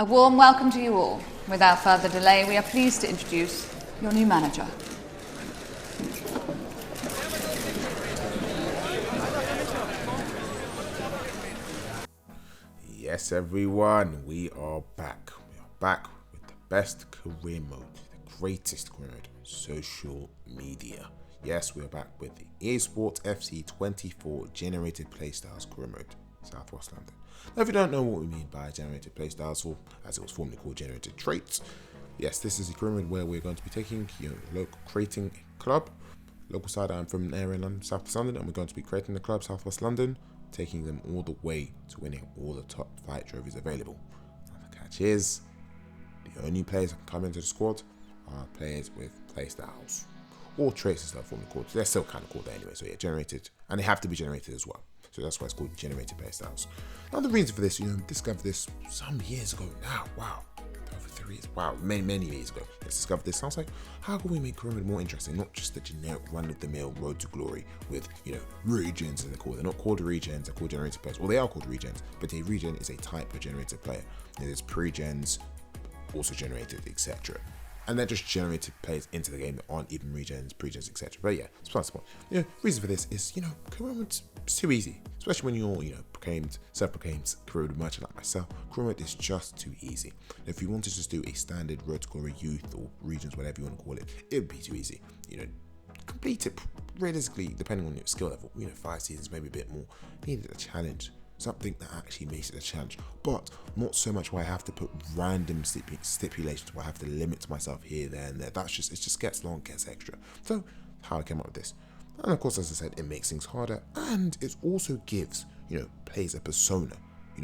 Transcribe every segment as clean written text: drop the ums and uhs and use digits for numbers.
A warm welcome to you all. Without further delay, we are pleased to introduce your new manager. Yes, everyone, we are back. We are back with the best career mode, the greatest career mode on social media. Yes, we are back with the EA Sports FC 24 generated playstyles career mode, Southwest London. Now, if you don't know what we mean by generated playstyles, or as it was formerly called, generated traits, yes, this is a career mode where we're going to be taking, creating a club. Local side, I'm from an area in London, South West London, and we're going to be creating the club, Southwest London, taking them all the way to winning all the top 5 trophies available. Now, the catch is, the only players that can come into the squad are players with playstyles, or traits as they're formally called. They're still kind of called that anyway, so yeah, generated, and they have to be generated as well. So that's why it's called generated playstyles. Now the reason for this, discovered this some years ago now. Wow, over 3 years. Wow, many years ago. Let's discover this. Sounds like, how can we make career mode more interesting? Not just the generic run-of-the-mill road to glory with, regens, and they're not called regens, they're called generated players. Well, they are called regens, but a regen is a type of generated player. There's pre-gens, also generated, etc. And they're just generated players into the game that aren't even regens, pre-gens, etc. But yeah, it's plus the point. Reason for this is, career mode's too easy. Especially when you're, self-proclaimed career mode merchant like myself. Career mode is just too easy. If you want to just do a standard road to glory youth or regions, whatever you want to call it, it would be too easy. Complete it realistically, depending on your skill level. 5 seasons, maybe a bit more. Needed a challenge. Something that actually makes it a challenge, but not so much where I have to put random stipulations where I have to limit myself here, there, and there. It just gets long, gets extra. So, how I came up with this. And of course, as I said, it makes things harder, and it also gives, players a persona.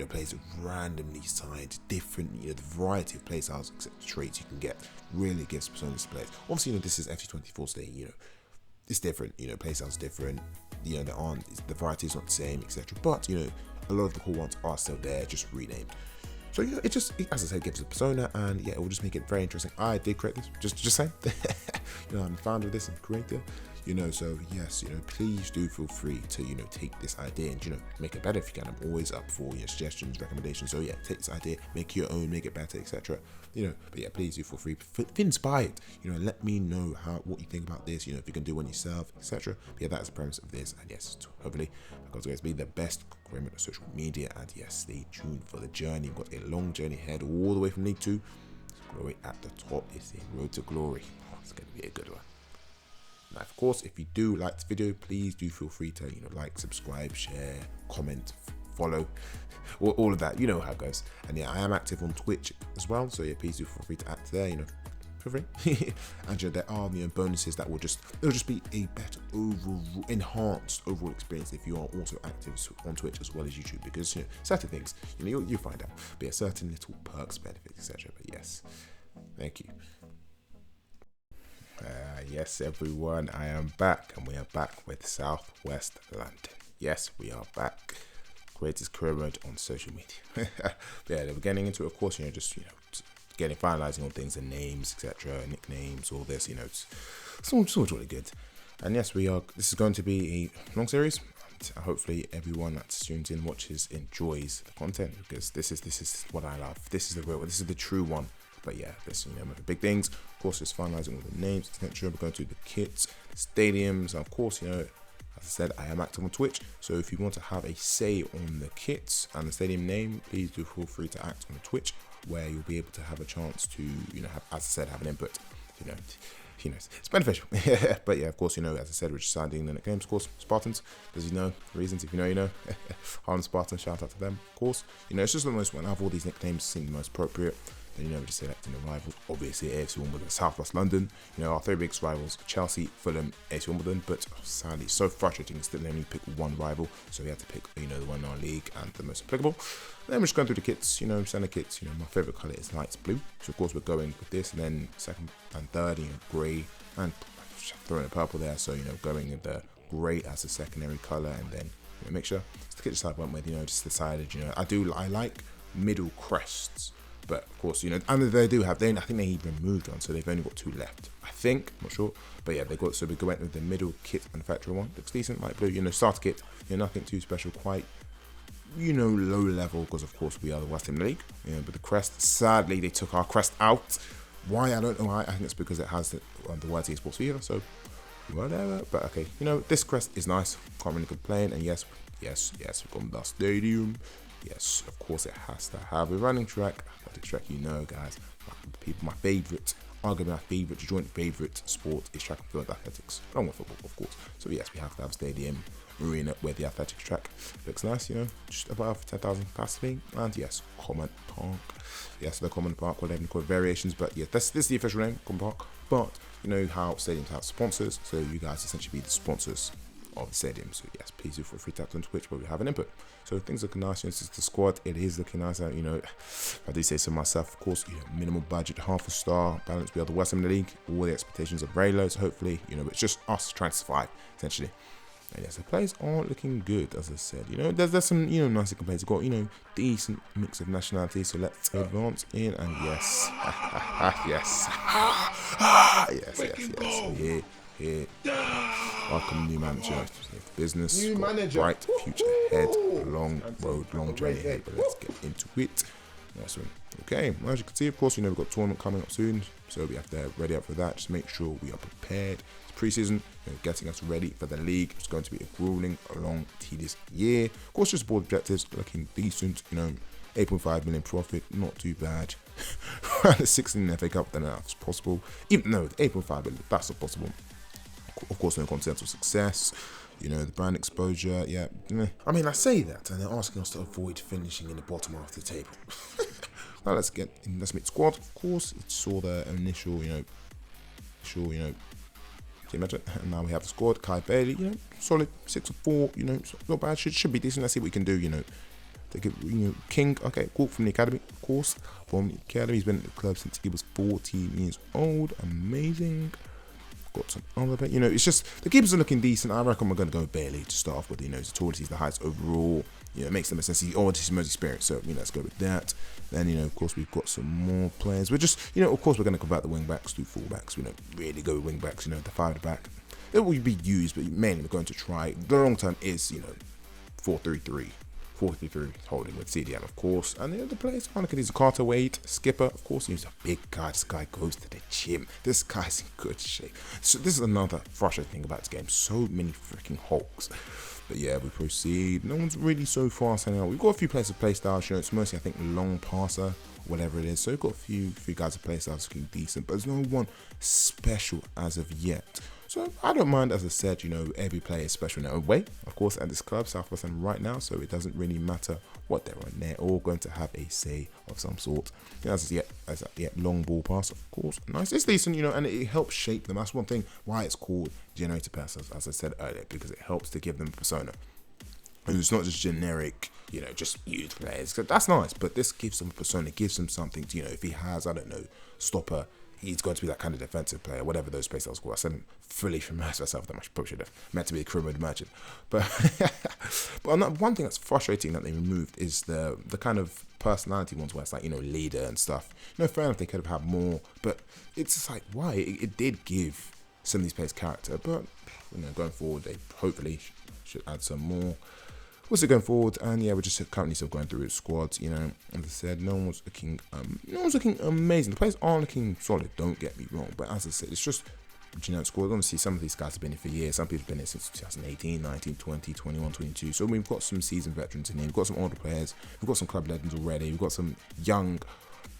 Players randomly signed, different, the variety of playstyles, traits you can get, really gives personas to players. Obviously, this is FC24 today, it's different, playstyles different, the variety is not the same, etc. But, a lot of the cool ones are still there, just renamed. So, it just, as I said, gives a persona, and yeah, it will just make it very interesting. I did create this, just saying. I'm the founder of this and creator. So yes, please do feel free to, take this idea and, make it better if you can. I'm always up for suggestions, recommendations. So yeah, take this idea, make your own, make it better, etc. But yeah, please do feel free, feel inspired. Let me know what you think about this. If you can do one yourself, etc. But yeah, that's the premise of this. And yes, hopefully, because it's be the best agreement of social media. And yes, stay tuned for the journey. We've got a long journey ahead, all the way from League 2 to glory at the top. It's a road to glory. Oh, it's going to be a good one. Now, of course, if you do like this video, please do feel free to, like, subscribe, share, comment, follow, all of that. You know how it goes. And yeah, I am active on Twitch as well. So yeah, please do feel free to act there, feel free. And there are, bonuses that it'll just be a better enhanced overall experience if you are also active on Twitch as well as YouTube, because, certain things, you'll find out. But yeah, certain little perks, benefits, etc. But yes, thank you. Yes, everyone, I am back, and we are back with Southwest London. Yes, we are back. Greatest career mode on social media. But yeah, we're getting into it, of course, finalizing on things and names, etc., nicknames, all this, it's all really good. And yes, this is going to be a long series. Hopefully everyone that tunes in, watches, enjoys the content, because this is what I love. This is the true one. But yeah, this, the big things. Of course, just finalizing all the names, etc. We're going to do the kits, the stadiums. And of course, as I said, I am active on Twitch. So if you want to have a say on the kits and the stadium name, please do feel free to act on Twitch, where you'll be able to have a chance to, have an input. It's beneficial. But yeah, of course, as I said, we're deciding the nicknames. Of course, Spartans, as reasons, if you know. Harlem Spartans, shout out to them, of course. It's just the most one. Out of all these nicknames, seem the most appropriate. Then, we're just selecting the rivals. Obviously, AFC Wimbledon, South West London. Our 3 biggest rivals, Chelsea, Fulham, AFC Wimbledon. But sadly, so frustrating, still only pick one rival. So we had to pick, the one in our league and the most applicable. Then we're just going through the kits, center kits. My favorite color is light blue. So of course we're going with this. And then second and third, grey, and throwing a purple there. So going with the grey as a secondary color, and then mixture. So the kit just went with, just decided, I like middle crests. But of course, and they do have, I think they removed one, so they've only got 2 left. I think, not sure. But yeah, so we went with the middle kit manufacturer one. Looks decent, light blue, starter kit, nothing too special, quite low level because of course we are the West Ham League. But the crest, sadly, they took our crest out. Why? I don't know why. I think it's because it has the YT Sports FIFA, so whatever. But okay, this crest is nice. Can't really complain. And yes, we've got the stadium. Yes, of course it has to have a running track. Athletic track, guys. My favourite, arguably my favourite, joint favourite sport is track and field athletics, along with football, of course. So yes, we have to have a stadium, arena where the athletics track looks nice, just above 10,000 capacity. And yes, Common Park. Yes, the Common Park, whatever you call it, variations, but yeah, this is the official name, Common Park. But you know how stadiums have sponsors, so you guys essentially be the sponsors of the stadium. So yes, please do feel free to tap on Twitch where we have an input. So things looking nice. This is the squad. It is looking nice. If I do say so myself, of course, minimal budget, half a star, balance. We are the West Ham League. All the expectations are very low. So hopefully, it's just us trying to survive essentially. And yes, the players are looking good, as I said. There's some nicer players. We've got decent mix of nationalities. So let's advance in, and yes, yes, yes. Here. Welcome, new manager to the business. New manager. Bright future ahead. A long road, long journey ahead. But let's get into it. Nice one. Okay, as you can see, of course, we've got a tournament coming up soon, so we have to ready up for that. Just make sure we are prepared. It's pre-season, getting us ready for the league. It's going to be a grueling, long, tedious year. Of course, just board objectives looking decent. 8.5 million profit, not too bad. Around the 16 FA Cup, then that's possible. Even though the 8.5 million, that's not possible. Of course, no continental success. The brand exposure, yeah. I mean, I say that, and they're asking us to avoid finishing in the bottom half of the table. Now let's meet squad. Of course, it's all the initial, team manager, and now we have the squad. Kai Bailey, solid 6 or 4. Not bad. Should be decent. Let's see what we can do. King, okay, cool, from the academy, of course. From the academy, he's been at the club since he was 14 years old. Amazing. Got some other, it's just the keepers are looking decent. I reckon we're going to go Bailey to start off with. He's the tallest, he's the highest overall. It makes them a sense. He's most experienced, so let's go with that. Then of course we've got some more players. We're just of course we're going to convert the wing backs to full backs. We don't really go with wing backs. The 5 at the back. It will be used, but mainly we're going to try. The long term is 4-3-3. 4-3 holding with CDM, of course. And the players, he's a Carter Wade, skipper, of course. He's a big guy. This guy goes to the gym. This guy's in good shape. So this is another frustrating thing about this game. So many freaking hulks. But yeah, we proceed. No one's really so far standing out. We've got a few players of PlayStyles. It's mostly, I think, long passer, whatever it is. So we've got a few guys of PlayStyles looking decent, but there's no one special as of yet. So I don't mind, as I said, every player is special in their own way. Of course, at this club, South West Ham right now, so it doesn't really matter what they're on. They're all going to have a say of some sort. As yet, long ball pass, of course. Nice, it's decent, and it helps shape them. That's one thing why it's called generator passes, as I said earlier, because it helps to give them a persona. And it's not just generic, just youth players. That's nice, but this gives them a persona, gives them something. If he has, I don't know, stopper, he's going to be that kind of defensive player, whatever those PlayStyles call. I said fully immerse myself that much. Probably should have meant to be a career mode merchant. But one thing that's frustrating that they removed is the kind of personality ones where it's like, leader and stuff. Fair enough, they could have had more, but it's just like, why? It did give some of these players character, but going forward, they hopefully should add some more. What's it going forward? And yeah, we're just currently still going through his squads. As I said, no one's looking amazing. The players are looking solid. Don't get me wrong, but as I said, it's just generic squad. Obviously, some of these guys have been here for years. Some people have been here since 2018, 19, 20, 21, 22. So we've got some seasoned veterans in here. We've got some older players. We've got some club legends already. We've got some young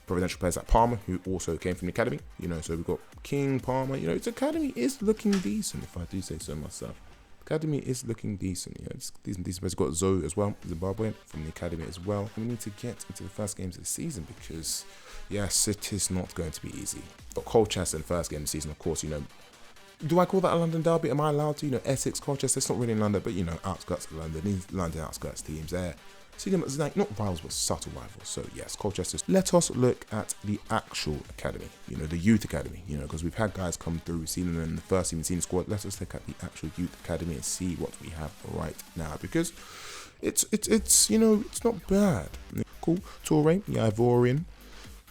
providential players like Palmer, who also came from the academy. So we've got King, Palmer. Its academy is looking decent, if I do say so myself. Academy is looking decent. It's decent. We've got Zoe as well, Zimbabwean from the academy as well. We need to get into the first games of the season because, yes, it is not going to be easy. But Colchester in the first game of the season, of course, do I call that a London derby? Am I allowed to? Essex, Colchester, it's not really in London, but outskirts of London, these London outskirts teams there. See them as not rivals, but subtle rivals. So yes, Colchester. Let us look at the actual academy, the youth academy, because we've had guys come through, we've seen them in the first team, we've seen the squad. Let us look at the actual youth academy and see what we have right now, because it's not bad. Cool. Torre, the Ivorian.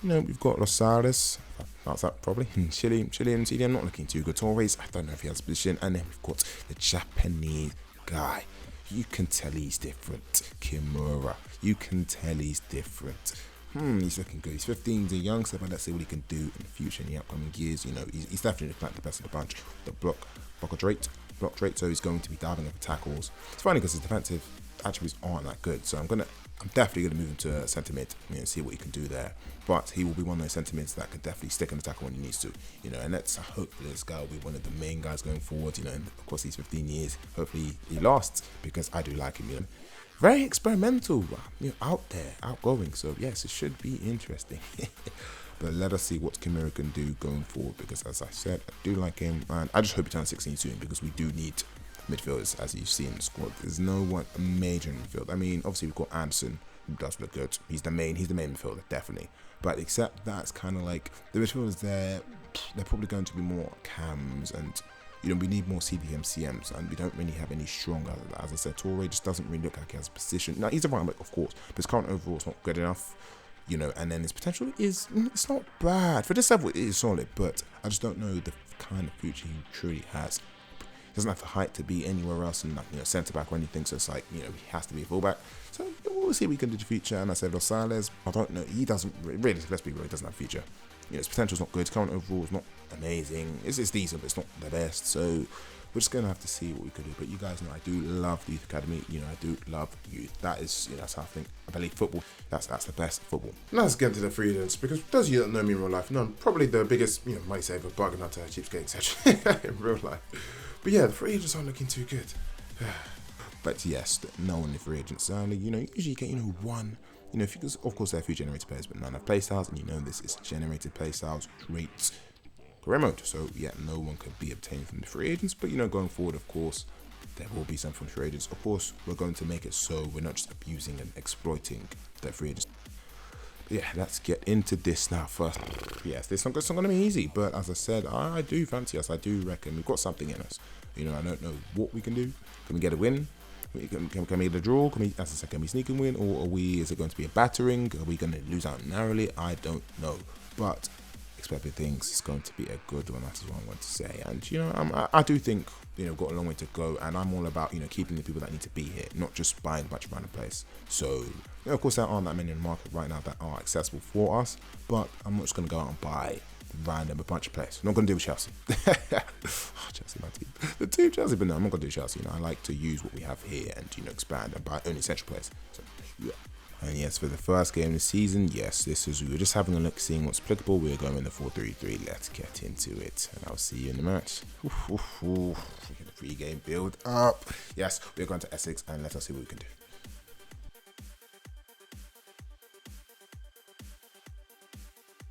We've got Rosales. That's that probably. Chilean CDM, not looking too good. Torres, I don't know if he has a position. And then we've got the Japanese guy. you can tell he's different. Kimura, you can tell he's different. He's looking good. He's 15, he's a youngster, but let's see what he can do in the future, in the upcoming years. You know, he's definitely like the best of the bunch. The block rate, so he's going to be diving over tackles. It's funny because his defensive attributes aren't that good, so I'm definitely gonna move him to centre mid, you know, see what he can do there. But he will be one of those centre mids that can definitely stick in the tackle when he needs to, you know. And let's hopefully this guy will be one of the main guys going forward, you know. And of course, these 15 years, hopefully he lasts, because I do like him, you know. Very experimental, you know, out there, outgoing. So yes, it should be interesting. But let us see what Kimura can do going forward, because as I said, I do like him, and I just hope he turns 16 soon, because we do need midfielders, as you see in the squad. There's no one major in midfield. I mean, obviously we've got Anderson, who does look good. He's the main midfielder, definitely. But except that's kind of like the midfielders there, they're probably going to be more cams, and you know, we need more CDM CMs, and we don't really have any stronger. As I said, Torre just doesn't really look like he has a position. Now he's a right back, of course, but his current overall is not good enough. You know, and then his potential it's not bad. For this level, it is solid, but I just don't know the kind of future he truly has. He doesn't have the height to be anywhere else, and you know, centre back or anything. So it's like, you know, he has to be a fullback. So we'll see what we can do in the future. And I said Rosales, I don't know. He doesn't really. Let's be real. He doesn't have future. You know, his potential's not good. His current overall is not amazing. It's decent, but it's not the best. So we're just gonna have to see what we can do. But you guys know I do love the youth academy. You know, I do love youth. That is, you know, that's how I think. I believe football. That's the best football. Now let's get into the free agents, because those of you that know me in real life, no, I'm probably the biggest, you know, money saver, bargain hunter, cheapskate, etc. in real life. But yeah, the free agents aren't looking too good. But yes, no one in the free agents only. You know, usually you get, you know, one. You know, if you can, of course, they're few generated players, but none have PlayStyles, and you know this is generated PlayStyles traits career mode. So yeah, no one could be obtained from the free agents. But you know, going forward, of course, there will be some from free agents. Of course, we're going to make it so we're not just abusing and exploiting the free agents. But yeah, let's get into this now first. Yes, this is not going to be easy, but as I said, I do fancy us. I do reckon we've got something in us. You know, I don't know what we can do. Can we get a win? Can we get a draw? Can we, as I said, can we sneak and win? Or is it going to be a battering? Are we going to lose out narrowly? I don't know. But expect big things. It's going to be a good one. That's what I want to say. And, you know, I do think, you know, we've got a long way to go. And I'm all about, you know, keeping the people that need to be here, not just buying a bunch of random players. So, you know, of course, there aren't that many in the market right now that are accessible for us. But I'm not just going to go out and buy a bunch of players. I'm not going to do with Chelsea. Chelsea, my team. The team Chelsea, but no, I'm not going to do Chelsea. You know, I like to use what we have here and, you know, expand and buy only essential players. So, yeah. And yes, for the first game of the season, yes, we were just having a look, seeing what's applicable. We're going in the 4-3-3. Let's get into it, and I'll see you in the match. The pre-game build up. Yes, we're going to Essex, and let us see what we can do.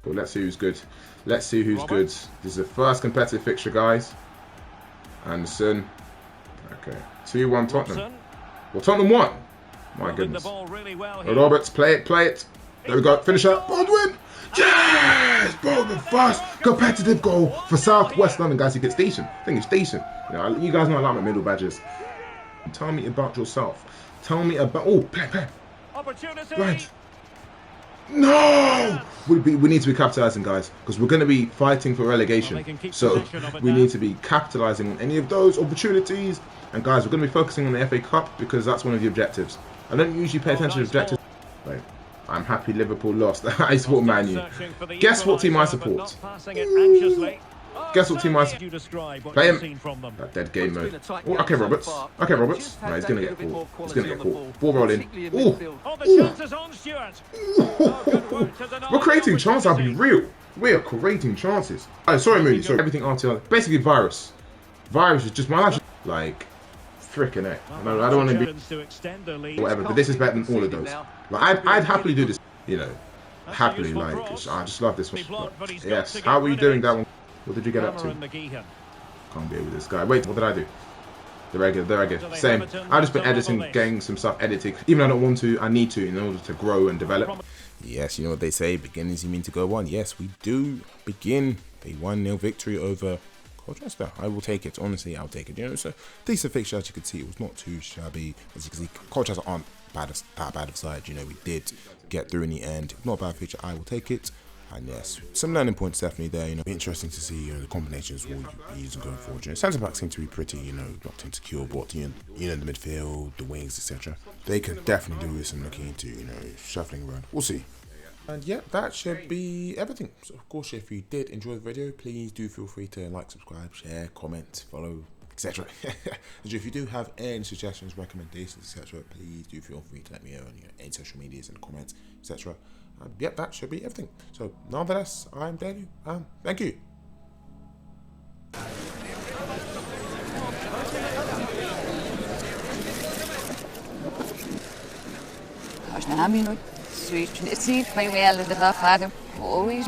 Well, let's see who's good. Let's see who's good. This is the first competitive fixture, guys. Anderson. Okay. 2-1 Tottenham. Well, Tottenham won. My goodness. Roberts, play it. There we go. Finish up. Baldwin. Yes! Baldwin first competitive goal for South West London, guys. It's decent. I think it's decent. You guys know I like my middle badges. Tell me about yourself. Tell me about... Oh, play. Opportunity. Right. No! We need to be capitalising, guys, because we're going to be fighting for relegation. So we need to be capitalising on any of those opportunities. And guys, we're going to be focusing on the FA Cup, because that's one of the objectives. I don't usually pay attention to objectives. Right. I'm happy Liverpool lost. I support Man U. Guess what team I support? Guess what team I support? Play him. That dead game mode. Oh, okay, Roberts. No, he's going to get caught. Ball rolling. We're creating chances, I'll be real. We are creating chances. Oh, sorry, Mooney. Sorry. Everything RTG. Basically, virus. Virus is just my life. Like, freaking heck. I don't want to be whatever, but this is better than all of those. Like, I'd happily do this, you know. Happily, like, I just love this one. But, yes. How are you doing that one? What did you get up to? Can't be with this guy. Wait, what did I do? There I go. Same. I've just been editing, getting some stuff edited. Even though I don't want to, I need to in order to grow and develop. Yes, you know what they say, beginnings you mean to go on. Yes, we do begin a 1-0 victory over Colchester. I will take it. Honestly, I'll take it. You know, so decent fixture, as you can see. It was not too shabby. As you can see, Colchester aren't that bad of side. You know, we did get through in the end. Not a bad fixture. I will take it. And yes, some learning points definitely there. Interesting to see the combinations we'll be using going forward. Centre backs seem to be pretty, locked and secure. But the midfield, the wings, etc. They could definitely do with some looking into, shuffling around. We'll see. And yeah, that should be everything. So of course, if you did enjoy the video, please do feel free to like, subscribe, share, comment, follow, etc. If you do have any suggestions, recommendations, etc., please do feel free to let me know on any social medias and comments, etc. Yep, that should be everything. So nonetheless, I'm Daniel. Thank you. Als na minut, zoiets, het ziet bij mij al de dag hadden, always